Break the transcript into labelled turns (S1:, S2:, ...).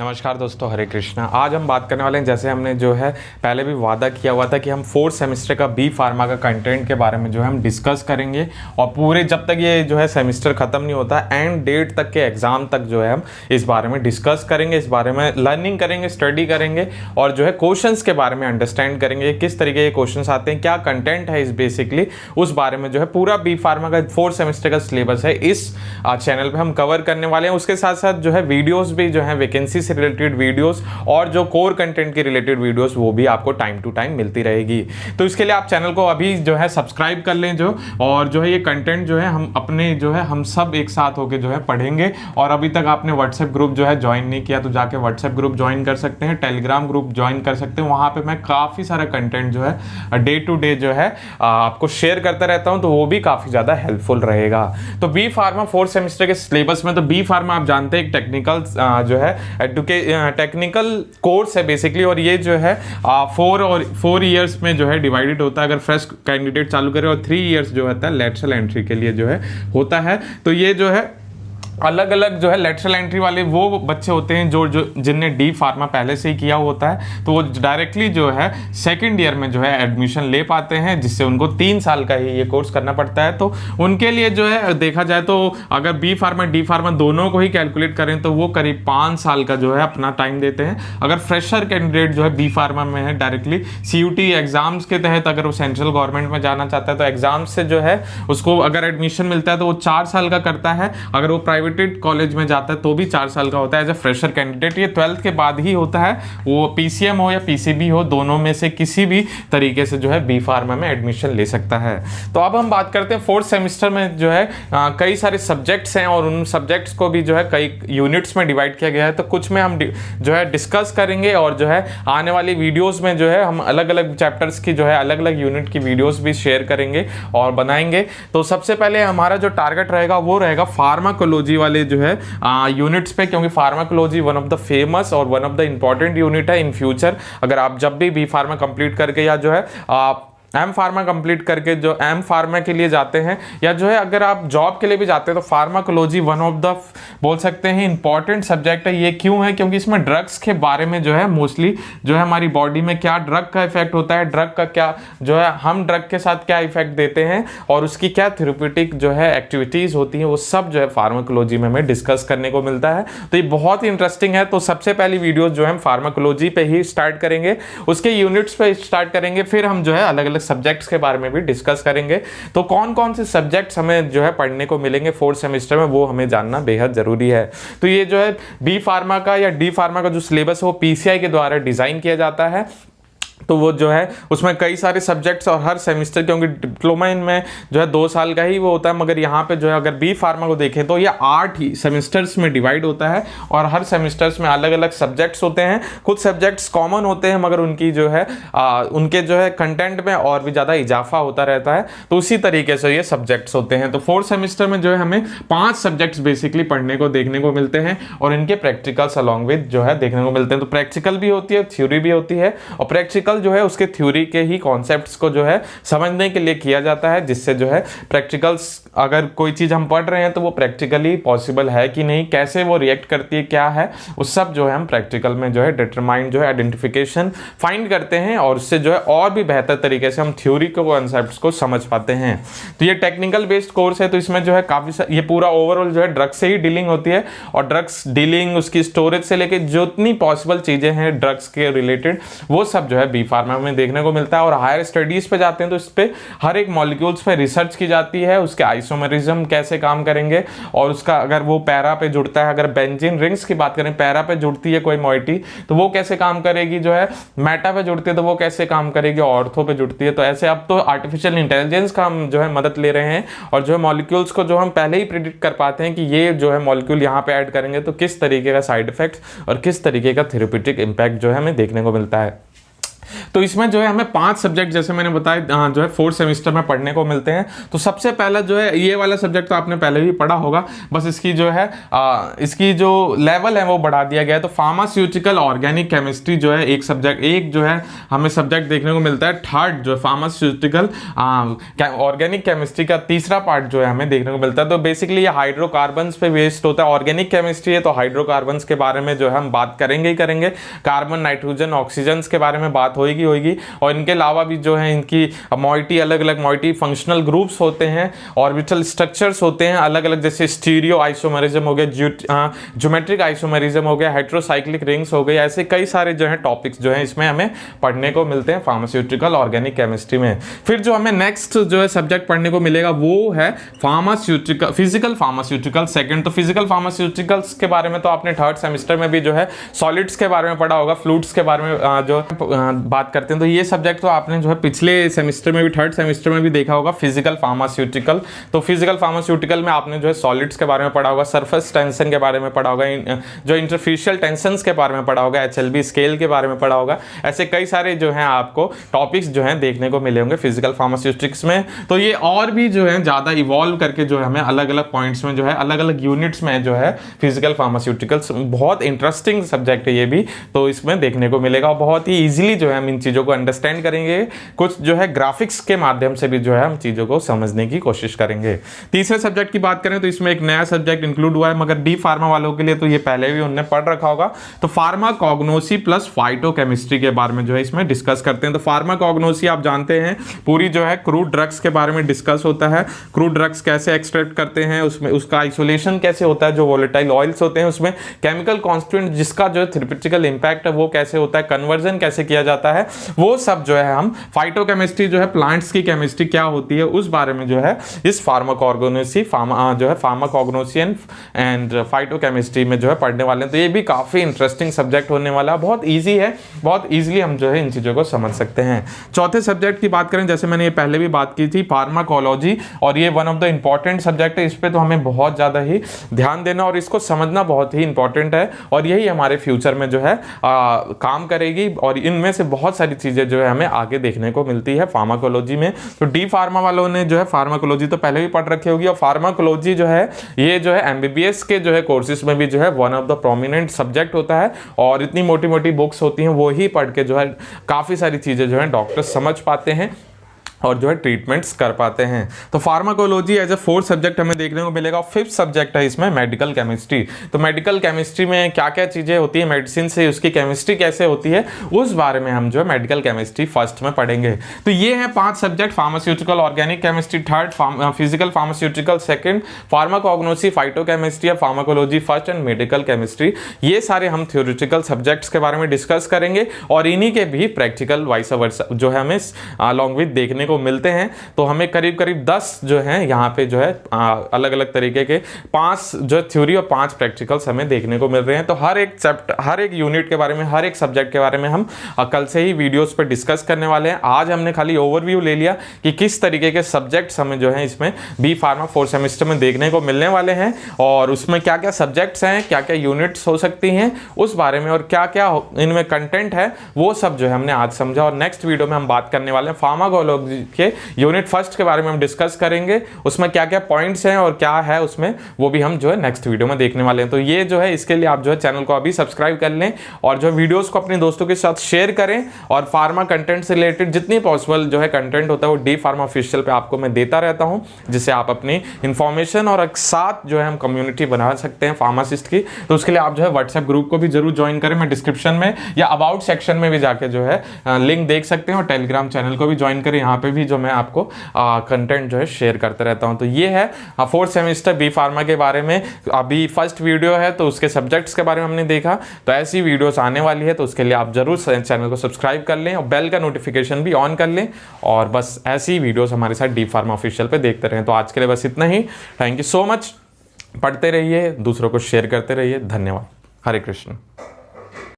S1: नमस्कार दोस्तों, हरे कृष्णा। आज हम बात करने वाले हैं, जैसे हमने जो है पहले भी वादा किया हुआ था कि हम 4th सेमेस्टर का बी फार्मा का कंटेंट के बारे में जो है हम डिस्कस करेंगे और पूरे जब तक ये जो है सेमेस्टर ख़त्म नहीं होता एंड डेट तक के एग्ज़ाम तक जो है हम इस बारे में डिस्कस करेंगे, इस बारे में लर्निंग करेंगे, स्टडी करेंगे और जो है क्वेश्चंस के बारे में अंडरस्टैंड करेंगे, किस तरीके के क्वेश्चंस आते हैं, क्या कंटेंट है इस बेसिकली उस बारे में जो है पूरा बी फार्मा का 4th सेमेस्टर का सिलेबस है इस चैनल पे हम कवर करने वाले हैं। उसके साथ साथ जो है वीडियोस भी जो है वैकेंसी से रिलेटेड वीडियोस और जो कोर कंटेंट के रिलेटेड वीडियोस वो भी आपको टाइम टू टाइम मिलती रहेगी। तो इसके लिए आप चैनल को अभी जो है सब्सक्राइब कर लें जो, और जो है ये कंटेंट जो है हम अपने जो है हम सब एक साथ होकर जो है पढ़ेंगे। और अभी तक आपने व्हाट्सएप ग्रुप जो है ज्वाइन नहीं किया तो जाके व्हाट्सएप ग्रुप ज्वाइन कर सकते हैं, टेलीग्राम ग्रुप ज्वाइन कर सकते हैं। वहाँ पे मैं काफ़ी सारा कंटेंट जो है डे टू डे जो है आपको शेयर करता रहता हूँ, तो वो भी काफ़ी ज़्यादा हेल्पफुल रहेगा। तो बी फार्मा 4th सेमेस्टर के सिलेबस में, तो बी फार्मा आप जानते हैं एक टेक्निकल जो है टेक्निकल कोर्स है बेसिकली, और ये जो है 4 ईयर्स में जो है डिवाइडेड होता है। अगर फ्रेश कैंडिडेट चालू करे और 3 ईयर्स जो होता है लेटरल एंट्री के लिए जो है होता है। तो ये जो है अलग अलग जो है लेटरल एंट्री वाले वो बच्चे होते हैं जो जिनने डी फार्मा पहले से ही किया होता है, तो वो डायरेक्टली जो है सेकंड ईयर में जो है एडमिशन ले पाते हैं, जिससे उनको 3 साल का ही ये कोर्स करना पड़ता है। तो उनके लिए जो है देखा जाए तो अगर बी फार्मा डी फार्मा दोनों को ही कैलकुलेट करें तो वो करीब 5 साल का जो है अपना टाइम देते हैं। अगर फ्रेशर कैंडिडेट जो है बी फार्मा में है डायरेक्टली CUT एग्जाम्स के तहत अगर वो सेंट्रल गवर्नमेंट में जाना चाहता है तो एग्जाम्स से जो है उसको अगर एडमिशन मिलता है तो वो 4 साल का करता है। अगर वो प्राइवेट कॉलेज में जाता है तो भी 4 साल का होता है एज ए फ्रेशर कैंडिडेट। ये 12th के बाद ही होता है, वो PCM हो या PCB हो, दोनों में से किसी भी तरीके से जो है बी फार्मा में एडमिशन ले सकता है। तो अब हम बात करते हैं 4th सेमेस्टर में जो है कई सारे सब्जेक्ट्स हैं और उन सब्जेक्ट्स को भी जो है कई यूनिट्स में डिवाइड किया गया है। तो कुछ में हम जो है डिस्कस करेंगे और जो है आने वाली वीडियोस में जो है हम अलग अलग चैप्टर्स की जो है अलग अलग यूनिट की वीडियोस भी शेयर करेंगे और बनाएंगे। तो सबसे पहले हमारा जो टारगेट रहेगा वो रहेगा फार्माकोलॉजी वाले जो है यूनिट्स पे, क्योंकि pharmacology one of the famous और one of the important unit है इन फ्यूचर। अगर आप जब भी बी फार्मा कंप्लीट करके या जो है एम फार्मा कंप्लीट करके जो एम फार्मा के लिए जाते हैं या जो है अगर आप जॉब के लिए भी जाते हैं तो फार्माकोलॉजी वन ऑफ द बोल सकते हैं इंपॉर्टेंट सब्जेक्ट है। ये क्यों है? क्योंकि इसमें ड्रग्स के बारे में जो है मोस्टली जो है हमारी बॉडी में क्या ड्रग का इफेक्ट होता है, ड्रग का क्या जो है हम ड्रग के साथ क्या इफेक्ट देते हैं और उसकी क्या थेरेप्यूटिक जो है एक्टिविटीज होती है, वो सब जो है फार्माकोलॉजी में हमें डिस्कस करने को मिलता है। तो ये बहुत ही इंटरेस्टिंग है। तो सबसे पहली वीडियो जो है हम फार्माकोलॉजी पे ही स्टार्ट करेंगे, उसके यूनिट्स पे स्टार्ट करेंगे, फिर हम जो है अलग अलग सब्जेक्ट्स के बारे में भी डिस्कस करेंगे। तो कौन कौन से सब्जेक्ट्स हमें जो है पढ़ने को मिलेंगे 4th सेमेस्टर में, वो हमें जानना बेहद जरूरी है। तो ये जो है बी फार्मा का या डी फार्मा का जो सिलेबस है वो PCI के द्वारा डिजाइन किया जाता है। तो वो जो है उसमें कई सारे सब्जेक्ट्स और हर सेमेस्टर, क्योंकि डिप्लोमा इनमें जो है 2 साल का ही वो होता है, मगर यहाँ पे जो है अगर बी फार्मा को देखें तो ये 8 ही सेमेस्टर्स में डिवाइड होता है और हर सेमेस्टर्स में अलग अलग सब्जेक्ट्स होते हैं। कुछ सब्जेक्ट्स कॉमन होते हैं मगर उनकी जो है उनके जो है कंटेंट में और भी ज़्यादा इजाफा होता रहता है। तो उसी तरीके से ये सब्जेक्ट्स होते हैं। तो 4th सेमेस्टर में जो है हमें 5 सब्जेक्ट्स बेसिकली पढ़ने को देखने को मिलते हैं और इनके प्रैक्टिकल्स अलॉन्ग विद जो है देखने को मिलते हैं। तो प्रैक्टिकल भी होती है, थ्योरी भी होती है, और प्रैक्टिकल जो है उसके थ्योरी के ही कॉन्सेप्ट्स को जो है समझने के लिए किया जाता है, जिससे जो है प्रैक्टिकल्स अगर कोई चीज हम पढ़ रहे हैं तो वो प्रैक्टिकली पॉसिबल है कि नहीं, कैसे वो रिएक्ट करती है, क्या है, उस सब जो है हम प्रैक्टिकल में जो है डिटरमाइन जो है आइडेंटिफिकेशन फाइंड करते हैं और उससे जो है और भी बेहतर तरीके से हम थ्योरी के कॉन्सेप्ट्स को समझ पाते हैं। तो ये टेक्निकल बेस्ड कोर्स है, तो इसमें जो है काफी ये पूरा ओवरऑल जो है ड्रग्स से ही डीलिंग होती है और ड्रग्स डीलिंग उसकी स्टोरेज से लेके जितनी पॉसिबल चीजें हैं ड्रग्स के रिलेटेड वो सब जो है बी फार्मा में देखने को मिलता है। और हायर स्टडीज पे जाते हैं तो इस पे हर एक मॉलिक्यूल्स पे रिसर्च की जाती है, उसके आइसोमेरिज्म कैसे काम करेंगे और उसका अगर वो पैरा पे जुड़ता है, अगर बेंजीन रिंग्स की बात करें पैरा पे जुड़ती है कोई मॉइटी तो वो कैसे काम करेगी, जो है मेटा पे जुड़ती है तो वो कैसे काम करेगी, ऑर्थो पे जुड़ती है। तो ऐसे अब तो आर्टिफिशियल इंटेलिजेंस का हम जो है मदद ले रहे हैं और जो है मॉलिक्यूल्स को जो हम पहले ही प्रिडिक्ट कर पाते हैं कि ये जो है मॉलिक्यूल यहाँ पे ऐड करेंगे तो किस तरीके का साइड इफेक्ट और किस तरीके का थेरेप्यूटिक इंपैक्ट जो है हमें देखने को मिलता है। तो इसमें जो है हमें 5 सब्जेक्ट जैसे मैंने बताया जो है 4th सेमेस्टर में पढ़ने को मिलते हैं। तो सबसे पहला जो है ये वाला सब्जेक्ट तो आपने पहले भी पढ़ा होगा, बस इसकी जो है इसकी जो लेवल है वो बढ़ा दिया गया है। तो फार्मास्यूटिकल ऑर्गेनिक केमिस्ट्री जो है एक सब्जेक्ट, एक जो है हमें सब्जेक्ट देखने को मिलता है। थर्ड जो है फार्मास्यूटिकल ऑर्गेनिक केमिस्ट्री का तीसरा पार्ट जो है हमें देखने को मिलता है। तो बेसिकली ये हाइड्रोकार्बन्स पे बेस्ड होता है। ऑर्गेनिक केमिस्ट्री है तो हाइड्रोकार्बन्स के बारे में जो है हम बात करेंगे ही करेंगे। कार्बन, नाइट्रोजन, ऑक्सीजन के बारे में बात होगी। और इनके अलावा भी जो है इनकी मॉइटी, अलग अलग मॉइटी फंक्शनल ग्रुप्स होते हैं, ऑर्बिटल स्ट्रक्चर्स होते हैं अलग अलग, जैसे स्टीरियो आइसोमेरिज्म हो गया, ज्योमेट्रिक आइसोमेरिज्म हो गया, हेट्रोसाइक्लिक रिंग्स हो गई। ऐसे कई सारे जो है टॉपिक्स जो है इसमें हमें पढ़ने को मिलते हैं फार्मास्यूटिकल ऑर्गेनिक केमिस्ट्री में। फिर जो हमें नेक्स्ट जो है सब्जेक्ट पढ़ने को मिलेगा वो है फार्मास्यूटिकल फिजिकल फार्मास्यूटिकल सेकंड। तो फिजिकल फार्मास्यूटिकल्स के बारे में तो आपने 3rd सेमेस्टर में भी जो है सॉलिड्स के बारे में पढ़ा होगा, फ्लूइड्स के बारे में जो बात करते हैं। तो ये सब्जेक्ट तो आपने जो है पिछले सेमेस्टर में भी 3rd सेमेस्टर में भी देखा होगा, फिजिकल फार्मास्यूटिकल। तो फिजिकल फार्मास्यूटिकल में आपने जो है सॉलिड्स के बारे में पढ़ा होगा, सरफेस टेंशन के बारे में पढ़ा होगा, जो इंटरफेशियल टेंशंस के बारे में पढ़ा होगा, HLB स्केल के बारे में पढ़ा होगा। ऐसे कई सारे जो हैं आपको टॉपिक्स जो हैं देखने को मिले होंगे फिजिकल फार्मास्यूटिक्स में। तो ये और भी जो है ज़्यादा इवॉल्व करके जो है हमें अलग अलग पॉइंट्स में जो है अलग अलग यूनिट्स में जो है फिजिकल फार्मास्यूटिकल्स, बहुत इंटरेस्टिंग सब्जेक्ट है ये भी, तो इसमें देखने को मिलेगा। और बहुत ही ईजिली जो है हम इन चीज़ों को अंडरस्टैंड करेंगे, कुछ जो है ग्राफिक्स के माध्यम से भी जो है हम चीज़ों को समझने की कोशिश करेंगे। तीसरे सब्जेक्ट की बात करें तो इसमें एक नया सब्जेक्ट इंक्लूड हुआ है, मगर डी फार्मा वालों के लिए तो ये पहले भी उन्होंने पढ़ रखा होगा। तो फार्माकोग्नोसी प्लस फाइटोकेमिस्ट्री के बारे में जो है इसमें डिस्कस करते हैं। तो फार्माकोग्नोसी आप जानते हैं पूरी जो है क्रूड ड्रग्स के बारे में डिस्कस होता है। क्रूड ड्रग्स कैसे एक्सट्रैक्ट करते हैं, उसमें उसका आइसोलेशन कैसे होता है, जो वोलेटाइल ऑयल्स होते हैं उसमें केमिकल कॉन्स्टिट्यूएंट जिसका जो है थेरेप्यूटिकल इंपैक्ट है वो कैसे होता है, कन्वर्जन कैसे किया जाता है, वो सब जो है हम फाइटोकेमिस्ट्री जो है प्लांट्स की केमिस्ट्री क्या होती है उस बारे में जो है इस फार्माकोग्नोसी जो है फार्माकोग्नोसी एंड फाइटोकेमिस्ट्री में जो है पढ़ने वाले हैं। तो ये भी काफी इंटरेस्टिंग सब्जेक्ट होने वाला है, बहुत ईजी है, बहुत ईजिली हम जो है इन चीजों को समझ सकते हैं। चौथे सब्जेक्ट की बात करें, जैसे मैंने ये पहले भी बात की थी, फार्माकोलॉजी, और ये one of the important subject है। इस पे तो हमें बहुत ज्यादा ही ध्यान देना और इसको समझना बहुत ही इंपॉर्टेंट है, और यही हमारे फ्यूचर में जो है काम करेगी। और इनमें से बहुत सारी चीजें जो है हमें आगे देखने को मिलती है फार्माकोलॉजी में। तो डी फार्मा वालों ने जो है फार्माकोलॉजी तो पहले भी पढ़ रखी होगी, और फार्माकोलॉजी जो है ये जो है MBBS के जो है कोर्सेज में भी जो है one of the prominent subject होता है। और इतनी मोटी मोटी बुक्स होती हैं, वो ही पढ़ के जो है काफ़ी सारी चीज़ें जो है डॉक्टर्स समझ पाते हैं और जो है ट्रीटमेंट्स कर पाते हैं। तो pharmacology as a 4th subject हमें देखने को मिलेगा। 5th सब्जेक्ट है इसमें मेडिकल केमिस्ट्री। तो मेडिकल केमिस्ट्री में क्या क्या चीज़ें होती है, मेडिसिन से उसकी केमिस्ट्री कैसे होती है, उस बारे में हम जो है मेडिकल केमिस्ट्री फर्स्ट में पढ़ेंगे। तो ये है 5 subject, pharmaceutical organic chemistry 3rd, physical pharmaceutical 2nd, pharmacognosy phytochemistry, pharmacology 1st and medical chemistry. ये सारे हम थ्योरेटिकल सब्जेक्ट्स के बारे में डिस्कस करेंगे, और इन्हीं के भी प्रैक्टिकल वाइस वर्सा जो है हमें अलॉन्ग विद देखने को मिलते हैं। तो हमें करीब करीब 10 जो है यहाँ पे जो है अलग अलग तरीके के 5 जो थ्योरी और 5 प्रैक्टिकल्स हमें देखने को मिल रहे हैं। तो हर एक चैप्टर, हर एक यूनिट के बारे में, हर एक सब्जेक्ट के बारे में हम कल से ही वीडियोस पे डिस्कस करने वाले हैं। आज हमने खाली ओवरव्यू ले लिया कि किस तरीके के सब्जेक्ट्स हमें जो है इसमें बी फार्मा 4th सेमेस्टर में देखने को मिलने वाले हैं, और उसमें क्या क्या सब्जेक्ट्स हैं, क्या क्या यूनिट्स हो सकती हैं उस बारे में, और क्या क्या इनमें कंटेंट है, वो सब जो है हमने आज समझा। और नेक्स्ट वीडियो में हम बात करने वाले हैं फार्माकोलॉजी के यूनिट 1st के बारे में हम डिस्कस करेंगे, उसमें क्या क्या पॉइंट्स हैं और क्या है उसमें, वो भी हम जो है नेक्स्ट वीडियो में देखने वाले हैं। तो ये जो है इसके लिए आप जो है चैनल को अभी सब्सक्राइब कर लें, और जो वीडियोस को अपने दोस्तों के साथ शेयर करें, और फार्मा कंटेंट से रिलेटेड जितनी पॉसिबल जो है कंटेंट होता है वो डी फार्मा ऑफिशियल पे आपको मैं देता रहता हूं, जिससे आप अपनी इंफॉर्मेशन और साथ जो है हम कम्युनिटी बना सकते हैं फार्मासिस्ट की। तो उसके लिए आप जो है व्हाट्सएप ग्रुप को भी जरूर ज्वाइन करें, मैं डिस्क्रिप्शन में या अबाउट सेक्शन में भी जाके जो है लिंक देख सकते हैं, और टेलीग्राम चैनल को भी ज्वाइन करें, यहाँ पे भी जो मैं आपको कंटेंट जो है शेयर करते रहता हूं। तो ये है 4th सेमेस्टर बी फार्मा के बारे में। अभी फर्स्ट वीडियो है तो उसके सब्जेक्ट्स के बारे में हमने देखा, तो ऐसी वीडियोस आने वाली है, तो उसके लिए आप जरूर चैनल को सब्सक्राइब कर लें और बेल का नोटिफिकेशन भी ऑन कर लें, और बस ऐसी वीडियोस हमारे साथ डी फार्मा ऑफिशियल पे देखते रहें। तो आज के लिए बस इतना ही। Thank you so much. पढ़ते रहिए, दूसरों को शेयर करते रहिए। धन्यवाद। हरे कृष्ण।